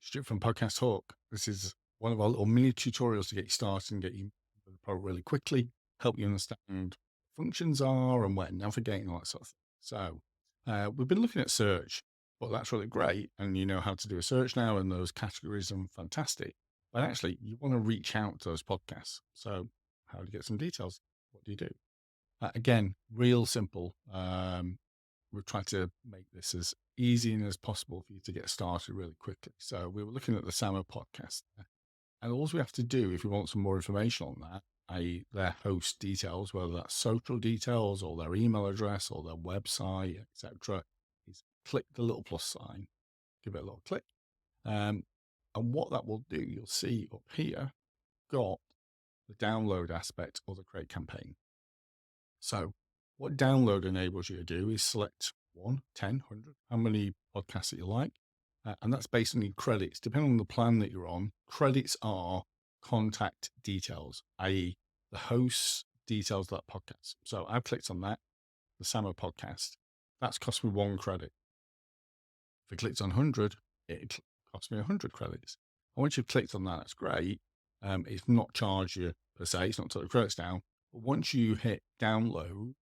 Stu from Podcast Hawk. This is one of our little mini tutorials to get you started and get you into the product really quickly, help you understand what functions are and where to navigate and all that sort of thing. So we've been looking at search, but that's really great. And you know how to do a search now, and those categories are fantastic. But actually, you want to reach out to those podcasts. So how do you get some details? What do you do? Again, real simple. We've tried to make this as easy and as possible for you to get started really quickly. So we were looking at the SAMR podcast, and all we have to do if you want some more information on that, i.e. their host details, whether that's social details or their email address or their website, etc., is click the little plus sign, give it a little click. And what that will do, you'll see up here, got the download aspect or the create campaign. So what download enables you to do is select 1, 10, 100, how many podcasts that you like. And that's based on your credits. Depending on the plan that you're on, credits are contact details, i.e. the host's details of that podcast. So I've clicked on that, the SAMR podcast. That's cost me 1 credit. If I clicked on 100, it cost me 100 credits. And once you've clicked on that, that's great. It's not charged you per se, it's not took the credits down. But once you hit download,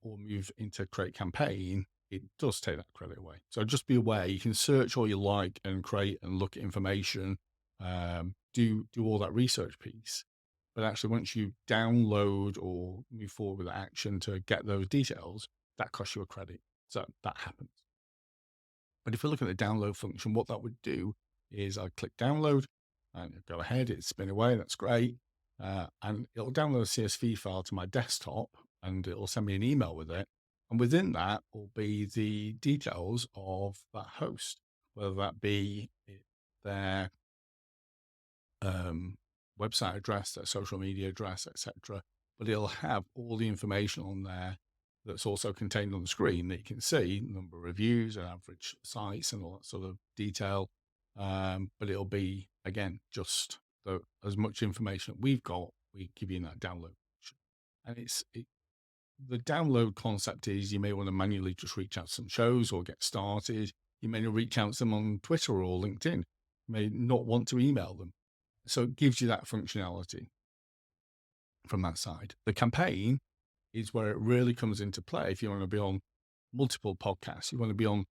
or move into create campaign, it does take that credit away. So just be aware, you can search all you like and create and look at information, do all that research piece. But actually, once you download or move forward with action to get those details, that costs you a credit. So that happens. But if we look at the download function, what that would do is I click download and go ahead, it's spin away, that's great. And it'll download a CSV file to my desktop and it'll send me an email with it. And within that will be the details of that host, whether that be their website address, their social media address, etc. But it'll have all the information on there that's also contained on the screen that you can see, number of reviews and average sites and all that sort of detail. But it'll be, again, just as much information that we've got, we give you in that download. And the download concept is you may want to manually just reach out to some shows or get started. You may reach out to them on Twitter or LinkedIn. You may not want to email them. So it gives you that functionality from that side. The campaign is where it really comes into play. If you want to be on multiple podcasts, you want to be on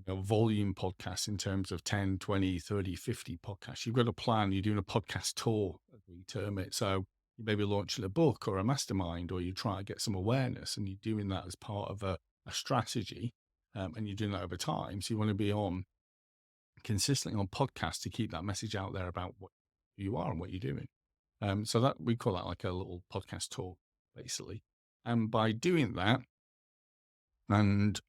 volume podcasts in terms of 10, 20, 30, 50 podcasts. You've got a plan. You're doing a podcast tour, as we term it. So you may be launching a book or a mastermind, or you try to get some awareness, and you're doing that as part of a strategy, and you're doing that over time. So you want to be on consistently on podcasts to keep that message out there about what you are and what you're doing. So that we call that like a little podcast tour, basically. And by doing that and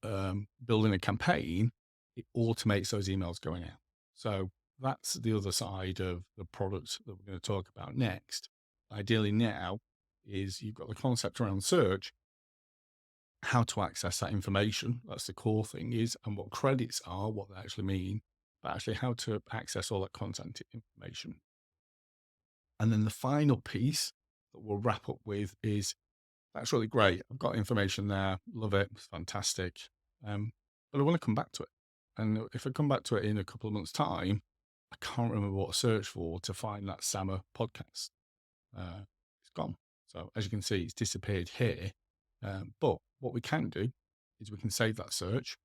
building a campaign, it automates those emails going out. So that's the other side of the product that we're going to talk about next. Ideally now is you've got the concept around search, how to access that information. That's the core thing is, and what credits are, what they actually mean, but actually how to access all that content information. And then the final piece that we'll wrap up with is, that's really great. I've got information there. Love it. It's fantastic. But I want to come back to it. And if I come back to it in a couple of months' time, I can't remember what to search for to find that SAMR podcast. It's gone. So as you can see, it's disappeared here. But what we can do is we can save that search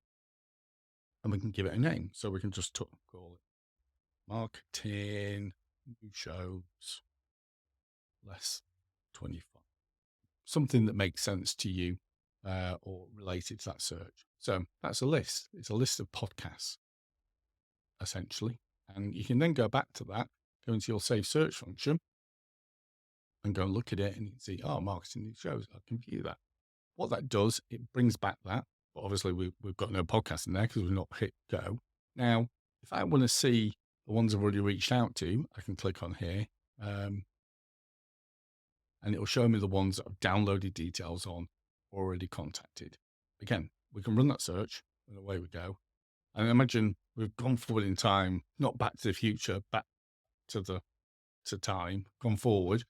and we can give it a name. So we can just call it marketing new shows less 25. Something that makes sense to you or related to that search. So that's a list. It's a list of podcasts, essentially. And you can then go back to that, go into your save search function and go and look at it and you can see, marketing new shows. I can view that. What that does, it brings back that. But obviously, we've got no podcast in there because we've not hit go. Now, if I want to see the ones I've already reached out to, I can click on here. And it'll show me the ones that I've downloaded details on, already contacted. Again, we can run that search and away we go. And imagine we've gone forward in time, not back to the future, back to time, gone forward,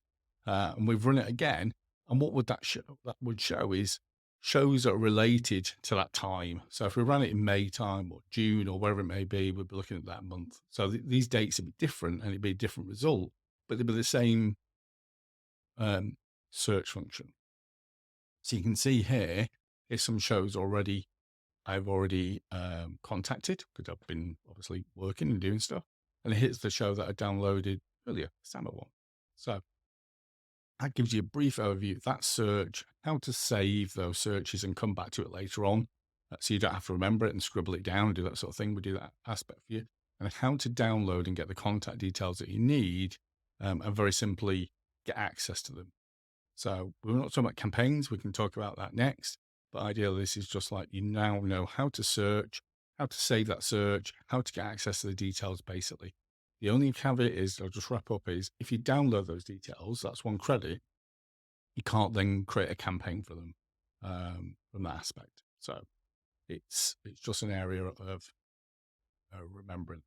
and we've run it again. And what would that show? That would show is shows that are related to that time. So if we ran it in May time or June or wherever it may be, we'd be looking at that month. So these dates would be different and it'd be a different result, but they'd be the same um, search function. So you can see here, here's some shows I've already contacted because I've been obviously working and doing stuff. And here's the show that I downloaded earlier, Stammer one. So that gives you a brief overview of that search, how to save those searches and come back to it later on. So you don't have to remember it and scribble it down and do that sort of thing. We do that aspect for you. And how to download and get the contact details that you need and very simply get access to them. So we're not talking about campaigns. We can talk about that next. But ideally, this is just like you now know how to search, how to save that search, how to get access to the details, basically. The only caveat is, I'll just wrap up, is if you download those details, that's one credit, you can't then create a campaign for them from that aspect. So it's just an area of remembering.